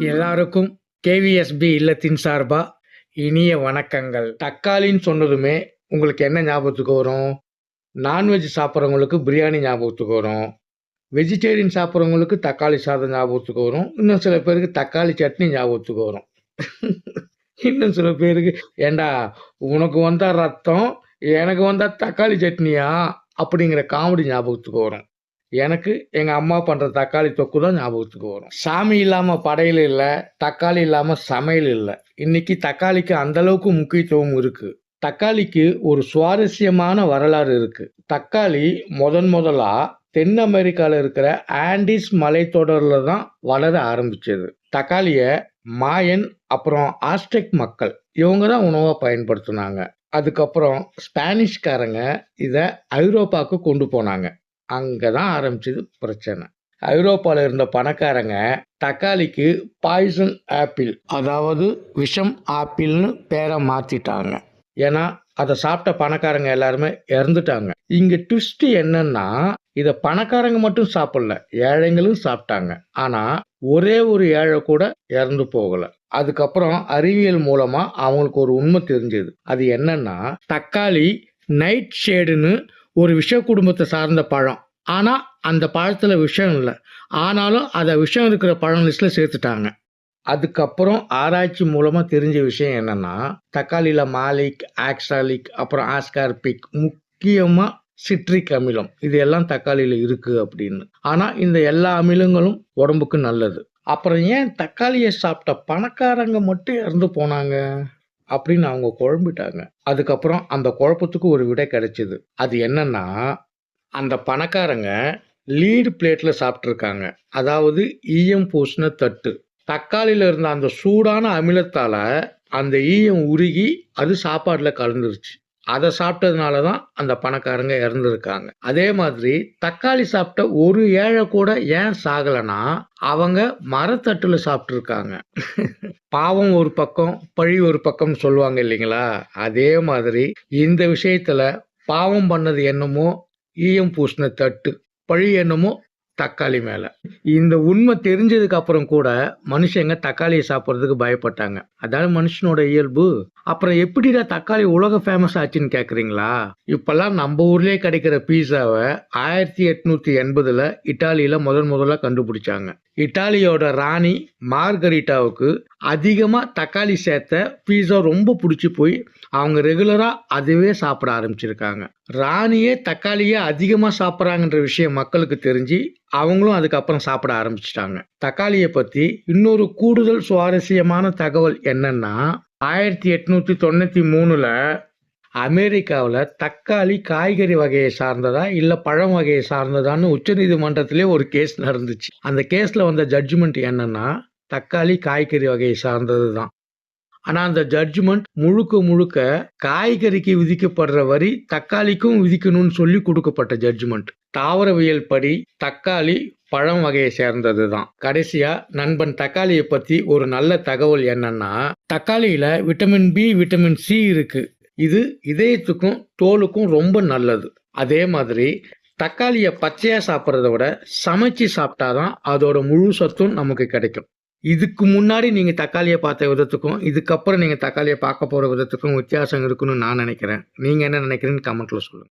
எல்லாருக்கும் கேவிஎஸ்பி இல்லத்தின் சார்பா இனிய வணக்கங்கள். தக்காளின்னு சொன்னதுமே உங்களுக்கு என்ன ஞாபகத்துக்கு வரும்? நான்வெஜ் சாப்பிட்றவங்களுக்கு பிரியாணி ஞாபகத்துக்கு வரும். வெஜிடேரியன் சாப்பிட்றவங்களுக்கு தக்காளி சாதம் ஞாபகத்துக்கு வரும். இன்னும் சில பேருக்கு தக்காளி சட்னி ஞாபகத்துக்கு வரும். இன்னும் சில பேருக்கு, ஏண்டா உனக்கு வந்தா ரத்தம், எனக்கு வந்தா தக்காளி சட்னியா அப்படிங்கிற காமெடி ஞாபகத்துக்கு வரும். எனக்கு எங்க அம்மா பண்ற தக்காளி தொக்கு தான் ஞாபகத்துக்கு வரும். சாமி இல்லாம படையல் இல்ல, தக்காளி இல்லாம சமையல் இல்ல. இன்னைக்கு தக்காளிக்கு அந்த அளவுக்கு முக்கியத்துவம் இருக்கு. தக்காளிக்கு ஒரு சுவாரஸ்யமான வரலாறு இருக்கு. தக்காளி முதலா தென் அமெரிக்கால இருக்கிற ஆண்டிஸ் மலைத்தொடர்ல தான் வளர ஆரம்பிச்சது. தக்காளிய மாயன் அப்புறம் ஆஸ்டெக் மக்கள் இவங்க தான் உணவா பயன்படுத்தினாங்க. அதுக்கப்புறம் ஸ்பானிஷ்காரங்க இத ஐரோப்பாவுக்கு கொண்டு போனாங்க. அங்கதான் ஆரம்பிச்சது பிரச்சனை. ஐரோப்பால இருந்த பணக்காரங்க தக்காளிக்கு பாய்சன் ஆப்பிள், அதாவது விஷம் ஆப்பிள்னு பேரை மாத்திட்டாங்க. ஏன்னா அதை சாப்பிட்ட பணக்காரங்க எல்லாருமே இறந்துட்டாங்க. இங்க ட்விஸ்ட் என்னன்னா, இத பணக்காரங்க மட்டும் சாப்பிடல, ஏழைங்களும் சாப்பிட்டாங்க. ஆனா ஒரே ஒரு ஏழை கூட இறந்து போகல. அதுக்கப்புறம் அறிவியல் மூலமா அவங்களுக்கு ஒரு உண்மை தெரிஞ்சது. அது என்னன்னா, தக்காளி நைட் ஷேடுன்னு ஒரு விஷ குடும்பத்தை சார்ந்த பழம். ஆனா அந்த பழத்துல விஷம் இல்லை. ஆனாலும் அதை விஷம் இருக்கிற பழம் லிஸ்ட்ல சேர்த்துட்டாங்க. அதுக்கப்புறம் ஆராய்ச்சி மூலமா தெரிஞ்ச விஷயம் என்னன்னா, தக்காளியில மாலிக், ஆக்சாலிக், அப்புறம் ஆஸ்கார்பிக், முக்கியமா சிட்ரிக் அமிலம், இது எல்லாம் தக்காளியில இருக்கு அப்படின்னு. ஆனா இந்த எல்லா அமிலங்களும் உடம்புக்கு நல்லது. அப்புறம் ஏன் தக்காளியை சாப்பிட்ட பணக்காரங்க மட்டும் இறந்து போனாங்க அப்படின்னு அவங்க குழம்பிட்டாங்க. அதுக்கப்புறம் அந்த குழப்பத்துக்கு ஒரு விடை கிடைச்சது. அது என்னன்னா, அந்த பணக்காரங்க லீடு பிளேட்ல சாப்பிட்ருக்காங்க. அதாவது ஈயம் பூசின தட்டு. தக்காளியில இருந்த அந்த சூடான அமிலத்தால அந்த ஈயம் உருகி அது சாப்பாடுல கலந்துருச்சு. அதை சாப்பிட்டதுனால தான் அந்த பணக்காரங்க இறந்துருக்காங்க. அதே மாதிரி தக்காளி சாப்பிட்ட ஒரு ஏழை கூட ஏன் சாகலைன்னா, அவங்க மரத்தட்டுல சாப்பிட்ருக்காங்க. பாவம் ஒரு பக்கம், பழி ஒரு பக்கம்னு சொல்லுவாங்க இல்லைங்களா? அதே மாதிரி இந்த விஷயத்துல பாவம் பண்ணது என்னமோ ஈயம் பூசின தட்டு, பழி என்னமோ தக்காளி மேல. இந்த உண்மை தெரிஞ்சதுக்கு அப்புறம் கூட மனுஷங்க தக்காளியை சாப்பிட்றதுக்கு பயப்பட்டாங்க. அதாவது மனுஷனோட இயல்பு. அப்புறம் எப்படிடா தக்காளி உலக ஃபேமஸ் ஆச்சுன்னு கேக்குறீங்களா? இப்பெல்லாம் நம்ம ஊர்லயே கிடைக்கிற பீஸாவை 1880ல இட்டாலியில முதல்ல கண்டுபிடிச்சாங்க. இட்டாலியோட ராணி மார்கரிட்டாவுக்கு அதிகமா தக்காளி சேர்த்த பீஸா ரொம்ப பிடிச்சி போய் அவங்க ரெகுலரா அதுவே சாப்பிட ஆரம்பிச்சிருக்காங்க. ராணியே தக்காளியே அதிகமா சாப்பிட்றாங்கன்ற விஷயம் மக்களுக்கு தெரிஞ்சு அவங்களும் அதுக்கப்புறம் சாப்பிட ஆரம்பிச்சிட்டாங்க. தக்காளியை பத்தி இன்னொரு கூடுதல் சுவாரஸ்யமான தகவல் என்னன்னா, 1893ல அமெரிக்காவில் தக்காளி காய்கறி வகையை சார்ந்ததா இல்ல பழம் வகையை சார்ந்ததான்னு உச்சநீதிமன்றத்திலே ஒரு கேஸ் நடந்துச்சு. அந்த கேஸ்ல வந்த ஜட்ஜ்மெண்ட் என்னன்னா, தக்காளி காய்கறி வகையை சார்ந்தது தான். ஆனா அந்த ஜட்ஜ்மெண்ட் முழுக்க காய்கறிக்கு விதிக்கப்படுற வரி தக்காளிக்கும் விதிக்கணும்னு சொல்லி கொடுக்கப்பட்ட ஜட்ஜ்மெண்ட். தாவரவியல் படி தக்காளி பழம் வகையை சேர்ந்தது தான். கடைசியா நண்பன் தக்காளியை பத்தி ஒரு நல்ல தகவல் என்னன்னா, தக்காளியில விட்டமின் பி, விட்டமின் சி இருக்கு. இது இதயத்துக்கும் தோலுக்கும் ரொம்ப நல்லது. அதே மாதிரி தக்காளியை பச்சையா சாப்பிட்றத விட சமைச்சு சாப்பிட்டாதான் அதோட முழு சத்தும் நமக்கு கிடைக்கும். இதுக்கு முன்னாடி நீங்க தக்காளியை பார்த்த விதத்துக்கும் இதுக்கப்புறம் நீங்க தக்காளியை பார்க்க போற விதத்துக்கும் வித்தியாசம் இருக்குன்னு நான் நினைக்கிறேன். நீங்க என்ன நினைக்கிறீங்கன்னு கமெண்ட்ல சொல்லுங்க.